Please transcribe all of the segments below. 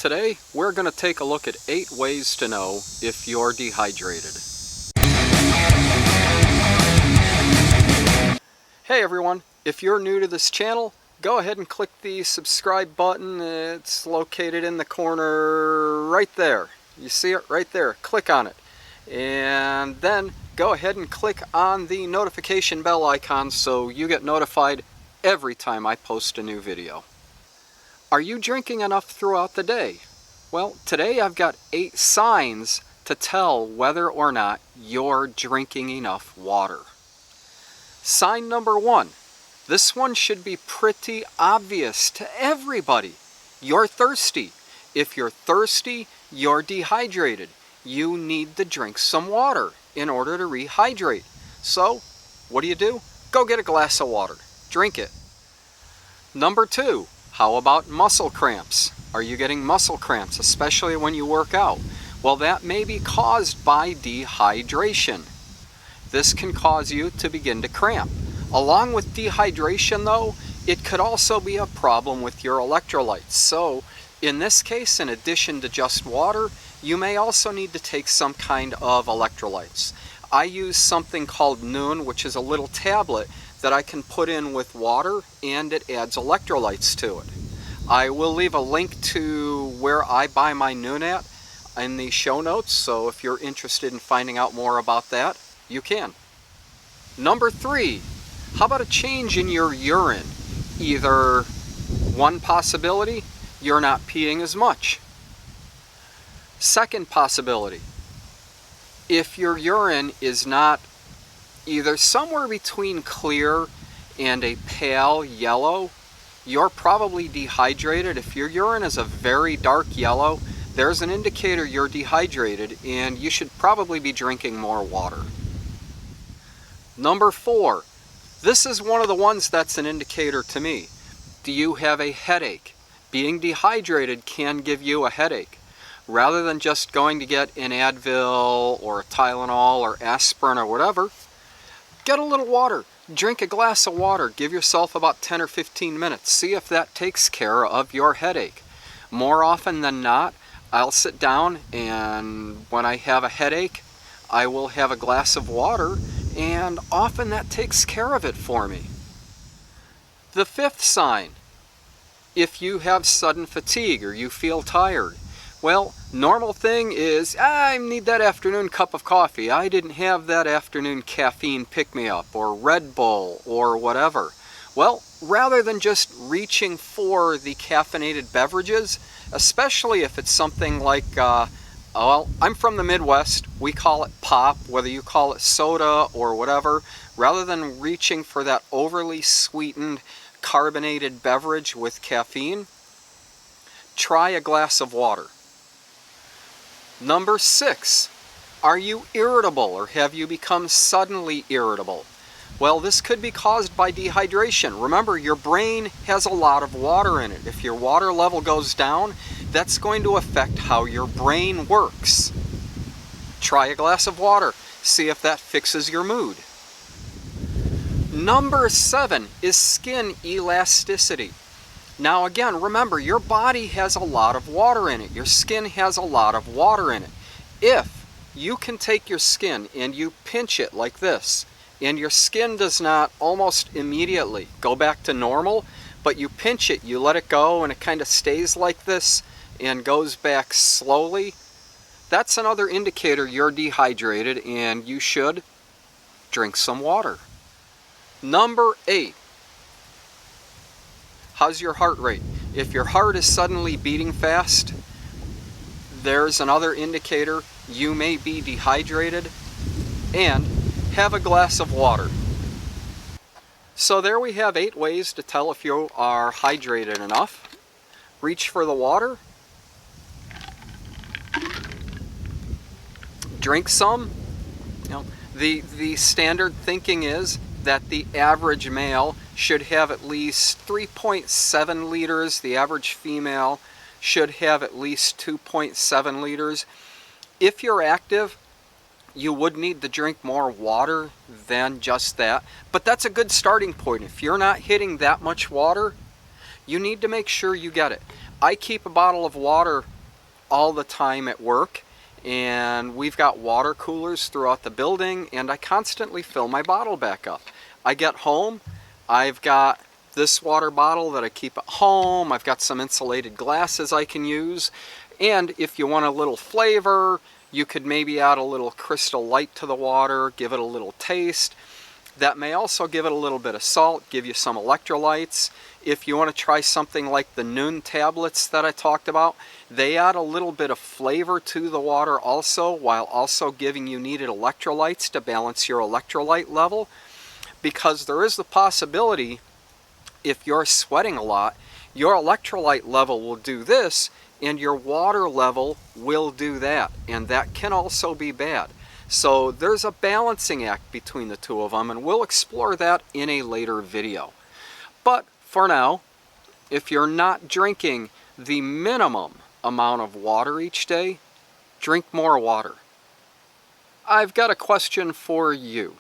Today we're going to take a look at 8 ways to know if you're dehydrated. Hey everyone, if you're new to this channel, go ahead and click the subscribe button. It's located in the corner right there. You see it right there. Click on it. And then go ahead and click on the notification bell icon so you get notified every time I post a new video. Are you drinking enough throughout the day? Well, today I've got 8 signs to tell whether or not you're drinking enough water. Sign number 1. This one should be pretty obvious to everybody. You're thirsty. If you're thirsty, you're dehydrated. You need to drink some water in order to rehydrate. So, what do? Go get a glass of water. Drink it. Number 2, how about muscle cramps? Are you getting muscle cramps, especially when you work out? Well, that may be caused by dehydration. This can cause you to begin to cramp. Along with dehydration though, it could also be a problem with your electrolytes. So, in this case, in addition to just water, you may also need to take some kind of electrolytes. I use something called Noon, which is a little tablet that I can put in with water, and it adds electrolytes to it. I will leave a link to where I buy my Noon at in the show notes, so if you're interested in finding out more about that, you can. Number 3, how about a change in your urine? Either one possibility, you're not peeing as much. Second possibility, if your urine is not either somewhere between clear and a pale yellow, you're probably dehydrated. If your urine is a very dark yellow, there's an indicator you're dehydrated and you should probably be drinking more water. Number 4, this is one of the ones that's an indicator to me. Do you have a headache? Being dehydrated can give you a headache. Rather than just going to get an Advil or a Tylenol or aspirin or whatever, get a little water. Drink a glass of water. Give yourself about 10 or 15 minutes. See if that takes care of your headache. More often than not, I'll sit down and when I have a headache, I will have a glass of water, and often that takes care of it for me. The 5th sign, if you have sudden fatigue or you feel tired, well, normal thing is, I need that afternoon cup of coffee. I didn't have that afternoon caffeine pick-me-up or Red Bull or whatever. Well, rather than just reaching for the caffeinated beverages, especially if it's something like, well, I'm from the Midwest. We call it pop, whether you call it soda or whatever. Rather than reaching for that overly sweetened, carbonated beverage with caffeine, try a glass of water. Number 6, are you irritable or have you become suddenly irritable? Well, this could be caused by dehydration. Remember, your brain has a lot of water in it. If your water level goes down, that's going to affect how your brain works. Try a glass of water. See if that fixes your mood. Number 7 is skin elasticity. Now again, remember, your body has a lot of water in it. Your skin has a lot of water in it. If you can take your skin and you pinch it like this, and your skin does not almost immediately go back to normal, but you pinch it, you let it go, and it kind of stays like this and goes back slowly, that's another indicator you're dehydrated and you should drink some water. Number 8. How's your heart rate? If your heart is suddenly beating fast, there's another indicator you may be dehydrated. And have a glass of water. So there we have 8 ways to tell if you are hydrated enough. Reach for the water. Drink some. You know, the standard thinking is that the average male should have at least 3.7 liters. The average female should have at least 2.7 liters. If you're active, you would need to drink more water than just that, but that's a good starting point. If you're not hitting that much water, you need to make sure you get it. I keep a bottle of water all the time at work, and we've got water coolers throughout the building, and I constantly fill my bottle back up. I get home, I've got this water bottle that I keep at home, I've got some insulated glasses I can use, and if you want a little flavor, you could maybe add a little Crystal Light to the water, give it a little taste. That may also give it a little bit of salt, give you some electrolytes. If you want to try something like the Noon tablets that I talked about, they add a little bit of flavor to the water also, while also giving you needed electrolytes to balance your electrolyte level. Because there is the possibility, if you're sweating a lot, your electrolyte level will do this, and your water level will do that, and that can also be bad. So there's a balancing act between the two of them, and we'll explore that in a later video. But for now, if you're not drinking the minimum amount of water each day, drink more water. I've got a question for you.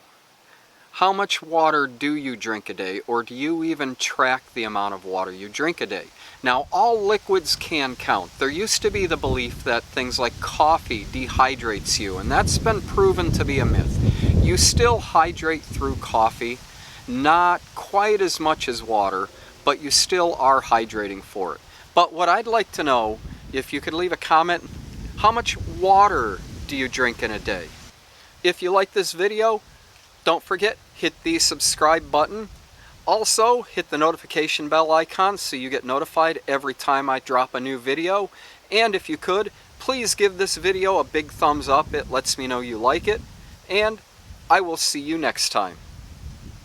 How much water do you drink a day, or do you even track the amount of water you drink a day? Now, all liquids can count. There used to be the belief that things like coffee dehydrates you, and that's been proven to be a myth. You still hydrate through coffee, not quite as much as water, but you still are hydrating for it. But what I'd like to know, if you could leave a comment, how much water do you drink in a day? If you like this video, don't forget, hit the subscribe button. Also, hit the notification bell icon so you get notified every time I drop a new video. And if you could, please give this video a big thumbs up. It lets me know you like it. And I will see you next time.